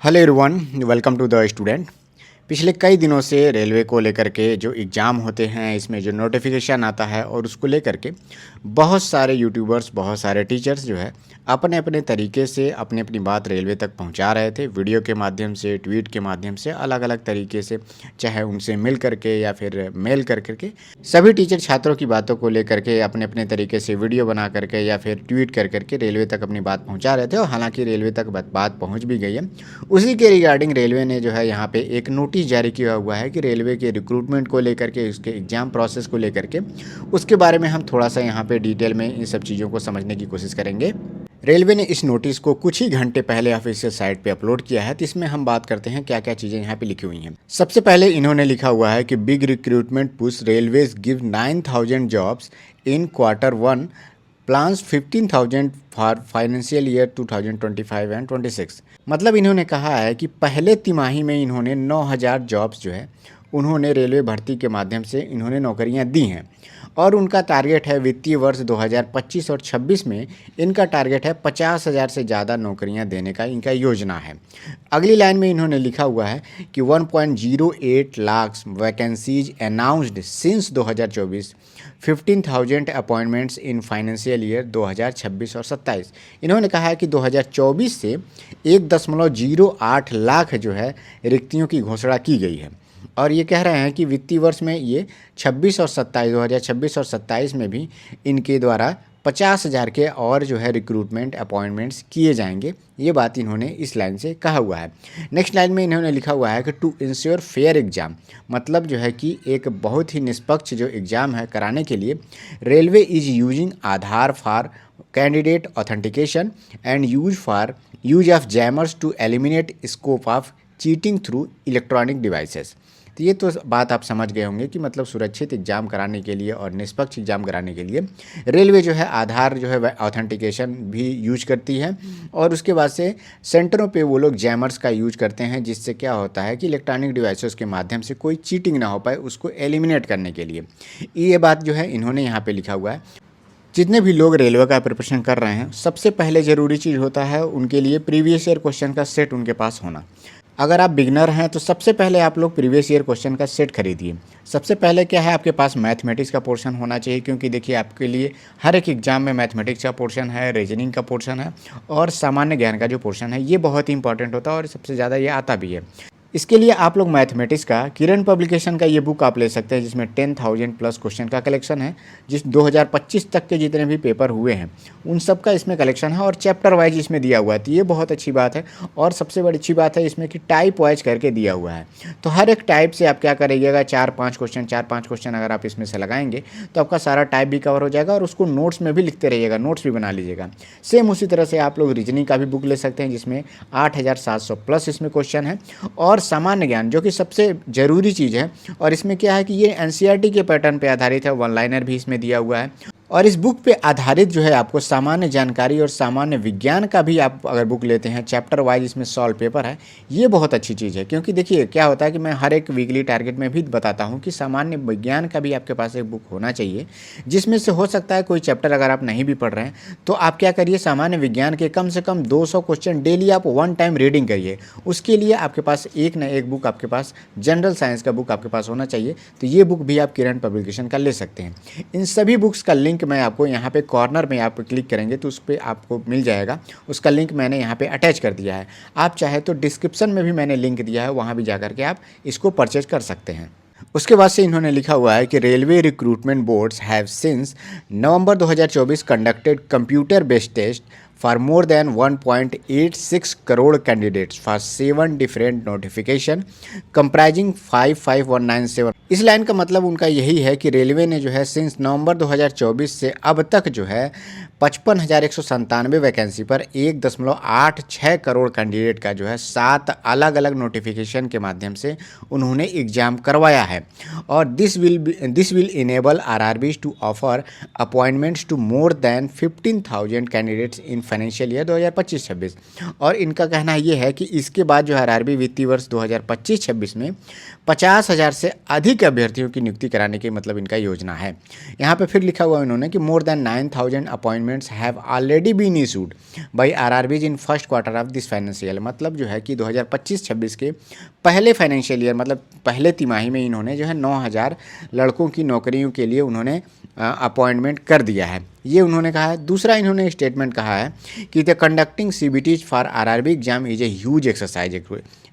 Hello everyone, welcome to the student. पिछले कई दिनों से रेलवे को लेकर के जो एग्ज़ाम होते हैं, इसमें जो नोटिफिकेशन आता है और उसको लेकर के बहुत सारे यूट्यूबर्स, बहुत सारे टीचर्स जो है अपने अपने तरीके से अपनी अपनी बात रेलवे तक पहुंचा रहे थे। वीडियो के माध्यम से, ट्वीट के माध्यम से, अलग अलग तरीके से, चाहे उनसे मिल करके या फिर मेल कर करके सभी टीचर छात्रों की बातों को लेकर के अपने अपने तरीके से वीडियो बना करके या फिर ट्वीट कर करके रेलवे तक अपनी बात पहुँचा रहे थे। और हालाँकि रेलवे तक बात पहुँच भी गई है। उसी के रिगार्डिंग रेलवे ने जो है यहाँ पे एक नोटिस जारी किया हुआ है कि रेलवे के रिक्रूटमेंट को लेकर के, उसके एग्ज़ाम प्रोसेस को लेकर के, उसके बारे में हम थोड़ा सा यहाँ पे डिटेल में इन सब चीज़ों को समझने की कोशिश करेंगे। रेलवे ने इस नोटिस को कुछ ही घंटे पहले ऑफिशियल साइट पे अपलोड किया है, तो इसमें हम बात करते हैं क्या क्या चीज़ें यहाँ पे लिखी हुई हैं। सबसे पहले इन्होंने लिखा हुआ है कि big recruitment push railways give 9,000 jobs in Q1, plans 15,000 for financial year 2025 and 26। मतलब इन्होंने कहा है कि पहले तिमाही में इन्होंने 9,000 जॉब्स जो है उन्होंने रेलवे भर्ती के माध्यम से इन्होंने नौकरियां दी हैं। और उनका टारगेट है वित्तीय वर्ष 2025 और 26 में इनका टारगेट है 50,000 से ज़्यादा नौकरियां देने का इनका योजना है। अगली लाइन में इन्होंने लिखा हुआ है कि 1.08 lakh vacancies announced since 2024, 15,000 appointments इन फाइनेंशियल ईयर 2026 और 27। इन्होंने कहा है कि 2024 से 1.08 लाख जो है रिक्तियों की घोषणा की गई है। और ये कह रहे हैं कि वित्तीय वर्ष में ये 26 और 27, 2026 और 27 में भी इनके द्वारा 50,000 के और जो है रिक्रूटमेंट अपॉइंटमेंट्स किए जाएंगे। ये बात इन्होंने इस लाइन से कहा हुआ है। नेक्स्ट लाइन में इन्होंने लिखा हुआ है कि टू इंश्योर फेयर एग्जाम, मतलब जो है कि एक बहुत ही निष्पक्ष जो एग्ज़ाम है कराने के लिए railway is using Aadhaar for candidate authentication and use of jammers to eliminate scope of cheating through electronic devices. तो ये तो बात आप समझ गए होंगे कि मतलब सुरक्षित एग्ज़ाम कराने के लिए और निष्पक्ष एग्ज़ाम कराने के लिए रेलवे जो है आधार जो है ऑथेंटिकेशन भी यूज करती है। और उसके बाद से सेंटरों पे वो लोग जैमर्स का यूज करते हैं, जिससे क्या होता है कि इलेक्ट्रॉनिक डिवाइसेस के माध्यम से कोई चीटिंग ना हो पाए, उसको एलिमिनेट करने के लिए। ये बात जो है इन्होंने यहाँ पर लिखा हुआ है। जितने भी लोग रेलवे का प्रिपरेशन कर रहे हैं, सबसे पहले ज़रूरी चीज़ होता है उनके लिए प्रीवियस ईयर क्वेश्चन का सेट उनके पास होना। अगर आप बिगनर हैं तो सबसे पहले आप लोग प्रीवियस ईयर क्वेश्चन का सेट खरीदिए। सबसे पहले क्या है, आपके पास मैथमेटिक्स का पोर्शन होना चाहिए, क्योंकि देखिए आपके लिए हर एक एग्जाम में मैथमेटिक्स का पोर्शन है, रीजनिंग का पोर्शन है और सामान्य ज्ञान का जो पोर्शन है ये बहुत ही इंपॉर्टेंट होता है और सबसे ज़्यादा ये आता भी है। इसके लिए आप लोग मैथमेटिक्स का किरण पब्लिकेशन का ये बुक आप ले सकते हैं, जिसमें 10,000 प्लस क्वेश्चन का कलेक्शन है। जिस 2025 तक के जितने भी पेपर हुए हैं उन सब का इसमें कलेक्शन है और चैप्टर वाइज इसमें दिया हुआ है। तो ये बहुत अच्छी बात है। और सबसे बड़ी अच्छी बात है इसमें कि टाइप वाइज करके दिया हुआ है। तो हर एक टाइप से आप क्या करिएगा, 4-5 क्वेश्चन अगर आप इसमें से लगाएंगे तो आपका सारा टाइप भी कवर हो जाएगा और उसको नोट्स में भी लिखते रहिएगा, नोट्स भी बना लीजिएगा। सेम उसी तरह से आप लोग रीजनिंग का भी बुक ले सकते हैं, जिसमें 8,700 प्लस इसमें क्वेश्चन है। और सामान्य ज्ञान जो कि सबसे ज़रूरी चीज़ है, और इसमें क्या है कि ये एनसीईआरटी के पैटर्न पे आधारित है, वन लाइनर भी इसमें दिया हुआ है। और इस बुक पे आधारित जो है आपको सामान्य जानकारी और सामान्य विज्ञान का भी आप अगर बुक लेते हैं, चैप्टर वाइज इसमें सॉल्व पेपर है, ये बहुत अच्छी चीज़ है। क्योंकि देखिए क्या होता है कि मैं हर एक वीकली टारगेट में भी बताता हूँ कि सामान्य विज्ञान का भी आपके पास एक बुक होना चाहिए, जिसमें से हो सकता है कोई चैप्टर अगर आप नहीं भी पढ़ रहे हैं तो आप क्या करिए, सामान्य विज्ञान के कम से कम 200 क्वेश्चन डेली आप वन टाइम रीडिंग करिए। उसके लिए आपके पास एक ना एक बुक आपके पास जनरल साइंस का बुक आपके पास होना चाहिए। तो ये बुक भी आप किरण पब्लिकेशन का ले सकते हैं। इन सभी बुक्स का लिंक मैं आपको यहाँ पे कॉर्नर में आप क्लिक करेंगे तो उस पर आपको मिल जाएगा। उसका लिंक मैंने यहाँ पे अटैच कर दिया है। आप चाहे तो डिस्क्रिप्शन में भी मैंने लिंक दिया है, वहाँ भी जा करके आप इसको परचेज कर सकते हैं। उसके बाद से इन्होंने लिखा हुआ है कि railway recruitment boards have since November 2024 conducted computer based test for more than 1.86 crore candidates for 7 different notification comprising 55,197। इस लाइन का मतलब उनका यही है कि रेलवे ने जो है सिंस नवंबर 2024 से अब तक जो है 55,197 वैकेंसी पर 1.86 करोड़ कैंडिडेट का जो है 7 अलग अलग नोटिफिकेशन के माध्यम से उन्होंने एग्जाम करवाया है। और this will enable RRBs to offer appointments to more than 15,000 candidates in financial year 2025-26। और इनका कहना ये है कि इसके बाद जो है आरआरबी वित्तीय वर्ष 2025-26 में 50,000 से अधिक अधिक अभ्यर्थियों की नियुक्ति कराने की मतलब इनका योजना है। यहाँ पे फिर लिखा हुआ इन्होंने कि more than 9,000 appointments have already been issued by RRBs in first quarter of this financial, मतलब जो है कि 2025-26 के पहले फाइनेंशियल ईयर मतलब पहले तिमाही में इन्होंने जो है 9,000 लड़कों की नौकरियों के लिए उन्होंने अपॉइंटमेंट कर दिया है, ये उन्होंने कहा है। दूसरा इन्होंने स्टेटमेंट कहा है कि the conducting CBTs for RRB exam is a huge exercise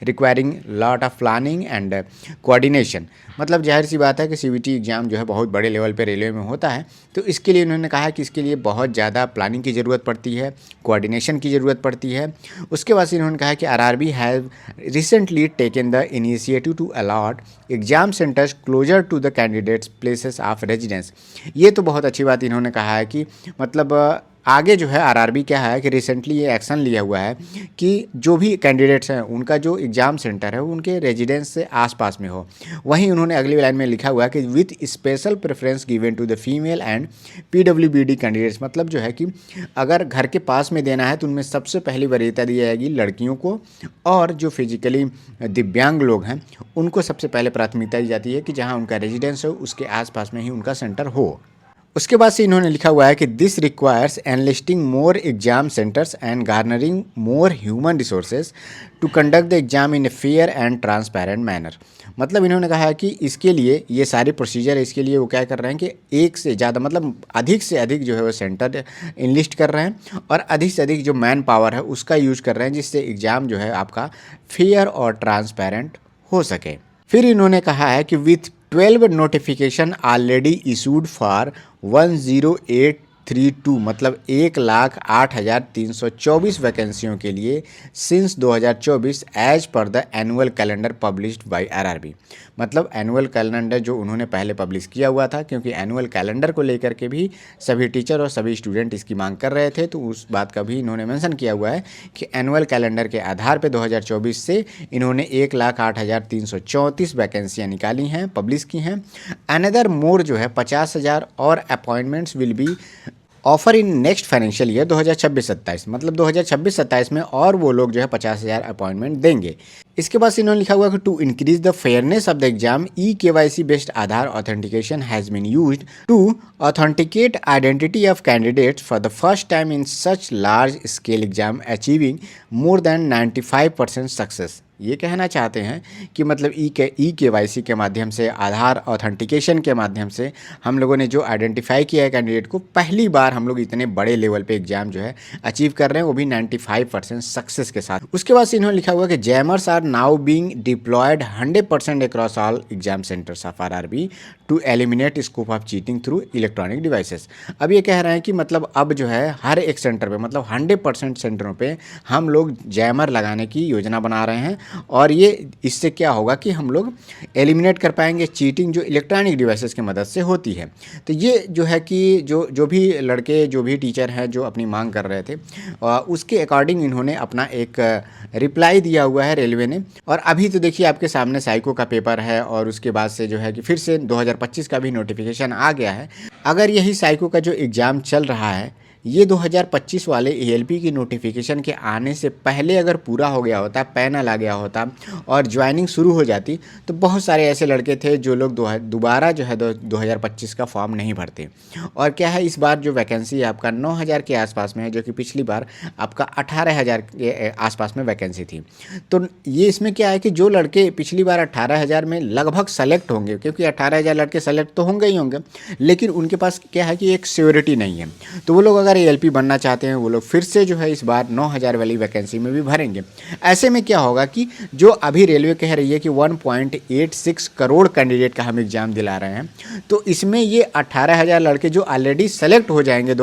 requiring lot of planning and coordination, मतलब जाहिर सी बात है कि सीबीटी एग्ज़ाम जो है बहुत बड़े लेवल पे रेलवे में होता है, तो इसके लिए उन्होंने कहा कि इसके लिए बहुत ज़्यादा प्लानिंग की ज़रूरत पड़ती है, कोऑर्डिनेशन की ज़रूरत पड़ती है। उसके बाद से इन्होंने कहा कि RRB have recently taken the initiative to allot exam centres closer to the candidates places of residence. ये तो बहुत अच्छी बात इन्होंने कहा है कि मतलब आगे जो है आरआरबी क्या है कि रिसेंटली ये एक्शन लिया हुआ है कि जो भी कैंडिडेट्स हैं उनका जो एग्ज़ाम सेंटर है वो उनके रेजिडेंस से आसपास में हो। वहीं उन्होंने अगली लाइन में लिखा हुआ है कि with special preference given to the female and पीडब्ल्यूबीडी कैंडिडेट्स, मतलब जो है कि अगर घर के पास में देना है तो उनमें सबसे पहली वरीयता दी जाएगी लड़कियों को, और जो फिजिकली दिव्यांग लोग हैं उनको सबसे पहले प्राथमिकता दी जाती है कि जहाँ उनका रेजिडेंस हो उसके आसपास में ही उनका सेंटर हो। उसके बाद से इन्होंने लिखा हुआ है कि this requires enlisting more exam centres and garnering more human resources to conduct the exam in a fair and transparent manner, मतलब इन्होंने कहा है कि इसके लिए ये सारे प्रोसीजर है, इसके लिए वो क्या कर रहे हैं कि एक से ज़्यादा मतलब अधिक से अधिक जो है वो सेंटर इनलिस्ट कर रहे हैं और अधिक से अधिक जो मैन पावर है उसका यूज कर रहे हैं, जिससे एग्ज़ाम जो है आपका फेयर और ट्रांसपेरेंट हो सके। फिर इन्होंने कहा है कि with 12 notification already issued for 10832, मतलब 1,08,324 वैकेंसियों के लिए since 2024 as per the annual calendar published by RRB, मतलब एनुअल कैलेंडर जो उन्होंने पहले पब्लिश किया हुआ था, क्योंकि एनुअल कैलेंडर को लेकर के भी सभी टीचर और सभी स्टूडेंट इसकी मांग कर रहे थे, तो उस बात का भी इन्होंने मेंशन किया हुआ है कि एनुअल कैलेंडर के आधार पे 2024 से इन्होंने 1,08,334 वैकेंसियाँ निकाली हैं, पब्लिश की हैं। अनदर मोर जो है 50,000 और appointments will be offer in next financial year 2026-27, मतलब 2026-27 में और वो लोग जो है 50,000 अपॉइंटमेंट देंगे। इसके बाद इन्होंने लिखा हुआ कि to increase the fairness of the exam e KYC based Aadhaar authentication has been used to authenticate identity of candidates for the first time in such large scale exam achieving more than 95% success. ये कहना चाहते हैं कि मतलब e-KYC के माध्यम से, आधार authentication के माध्यम से हम लोगों ने जो आइडेंटिफाई किया है कैंडिडेट को, पहली बार हम लोग इतने बड़े लेवल पे एग्जाम जो है अचीव कर रहे हैं, वो भी 95% सक्सेस के साथ। उसके बाद इन्होंने लिखा हुआ कि jammers are now being deployed 100% across all exam centres of RRB to eliminate scope of cheating through electronic devices. अब ये कह रहे हैं कि मतलब अब जो है हर एक सेंटर पे, मतलब 100% सेंटरों पे हम लोग जैमर लगाने की योजना बना रहे हैं, और ये इससे क्या होगा कि हम लोग एलिमिनेट कर पाएंगे चीटिंग जो इलेक्ट्रॉनिक डिवाइसेस की मदद से होती है। तो ये जो है कि जो भी लड़के, जो भी टीचर हैं जो अपनी मांग कर रहे थे, उसके अकॉर्डिंग इन्होंने अपना एक रिप्लाई दिया हुआ है रेलवे ने। और अभी तो देखिए आपके सामने साइको का पेपर है, और उसके बाद से जो है कि फिर से 2025 का भी नोटिफिकेशन आ गया है। अगर यही साइको का जो एग्ज़ाम चल रहा है ये 2025 वाले एएलपी की नोटिफिकेशन के आने से पहले अगर पूरा हो गया होता, पैनल आ गया होता और ज्वाइनिंग शुरू हो जाती, तो बहुत सारे ऐसे लड़के थे जो लोग दोबारा जो है 2025 का फॉर्म नहीं भरते। और क्या है, इस बार जो वैकेंसी आपका 9,000 के आसपास में है, जो कि पिछली बार आपका 18,000 के आसपास में वैकेंसी थी। तो ये इसमें क्या है कि जो लड़के पिछली बार 18,000 में लगभग सेलेक्ट होंगे, क्योंकि 18,000 लड़के सेलेक्ट तो होंगे ही होंगे, लेकिन उनके पास क्या है कि एक श्योरिटी नहीं है, तो वो लोग अगर एएलपी बनना चाहते हैं वो लोग फिर से जो है इस बार 9,000 वाली वैकेंसी में भी भरेंगे। ऐसे में क्या होगा कि जो अभी रेलवे कह रही है कि 1.86 करोड़ कैंडिडेट का हम एग्ज़ाम दिला रहे हैं, तो इसमें ये 18,000 लड़के जो ऑलरेडी सेलेक्ट हो जाएंगे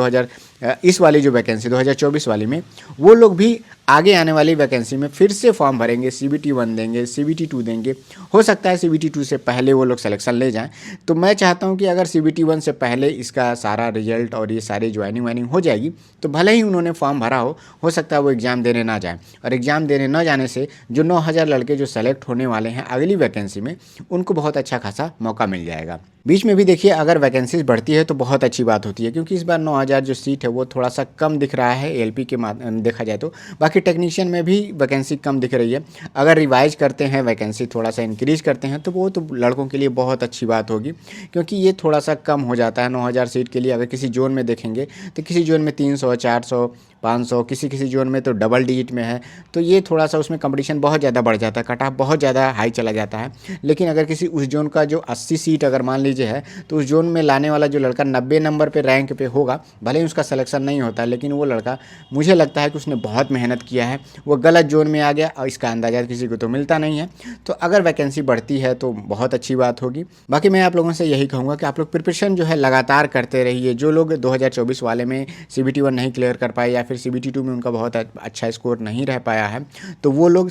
इस वाली जो वैकेंसी 2024 वाली में, वो लोग भी आगे आने वाली वैकेंसी में फिर से फॉर्म भरेंगे, CBT 1 देंगे, CBT 2 देंगे। हो सकता है CBT 2 से पहले वो लोग सिलेक्शन ले जाएं। तो मैं चाहता हूं कि अगर CBT 1 से पहले इसका सारा रिजल्ट और ये सारी ज्वाइनिंग वाइनिंग हो जाएगी, तो भले ही उन्होंने फॉर्म भरा हो सकता है वो एग्ज़ाम देने ना जाए, और एग्ज़ाम देने न जाने से जो 9,000 लड़के जो सेलेक्ट होने वाले हैं अगली वैकेंसी में, उनको बहुत अच्छा खासा मौका मिल जाएगा। बीच में भी देखिए अगर वैकेंसीज बढ़ती है तो बहुत अच्छी बात होती है, क्योंकि इस बार 9,000 जो सीट है वो थोड़ा सा कम दिख रहा है एएलपी के देखा जाए तो। बाकी बाकी टेक्नीशियन में भी वैकेंसी कम दिख रही है। अगर रिवाइज करते हैं, वैकेंसी थोड़ा सा इंक्रीज़ करते हैं तो वो तो लड़कों के लिए बहुत अच्छी बात होगी, क्योंकि ये थोड़ा सा कम हो जाता है 9000 सीट के लिए। अगर किसी जोन में देखेंगे तो किसी जोन में 300, 400, 500, किसी किसी जोन में तो डबल डिजिट में है, तो ये थोड़ा सा उसमें कंपटीशन बहुत ज़्यादा बढ़ जाता है, कट ऑफ बहुत ज़्यादा हाई चला जाता है। लेकिन अगर किसी उस जोन का जो 80 सीट अगर मान लीजिए है, तो उस जोन में लाने वाला जो लड़का 90 नंबर पे रैंक पे होगा, भले ही उसका सिलेक्शन नहीं होता, लेकिन वो लड़का मुझे लगता है कि उसने बहुत मेहनत किया है, वो गलत जोन में आ गया और इसका अंदाज़ा किसी को तो मिलता नहीं है। तो अगर वैकेंसी बढ़ती है तो बहुत अच्छी बात होगी। बाकी मैं आप लोगों से यही कहूँगा कि आप लोग प्रिपरेशन जो है लगातार करते रहिए। जो लोग 2024 वाले में CBT 1 नहीं क्लियर कर पाए या फिर CBT 2 में उनका बहुत अच्छा स्कोर नहीं रह पाया है, तो वो लोग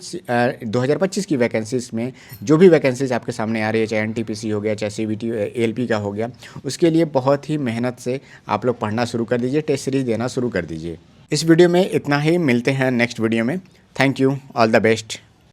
2025 की वैकेंसीज़ में जो भी वैकेंसीज आपके सामने आ रही है, चाहे NTPC हो गया, चाहे CBT ALP का हो गया, उसके लिए बहुत ही मेहनत से आप लोग पढ़ना शुरू कर दीजिए, टेस्ट सीरीज देना शुरू कर दीजिए। इस वीडियो में इतना ही, मिलते हैं नेक्स्ट वीडियो में। Thank you, all the best.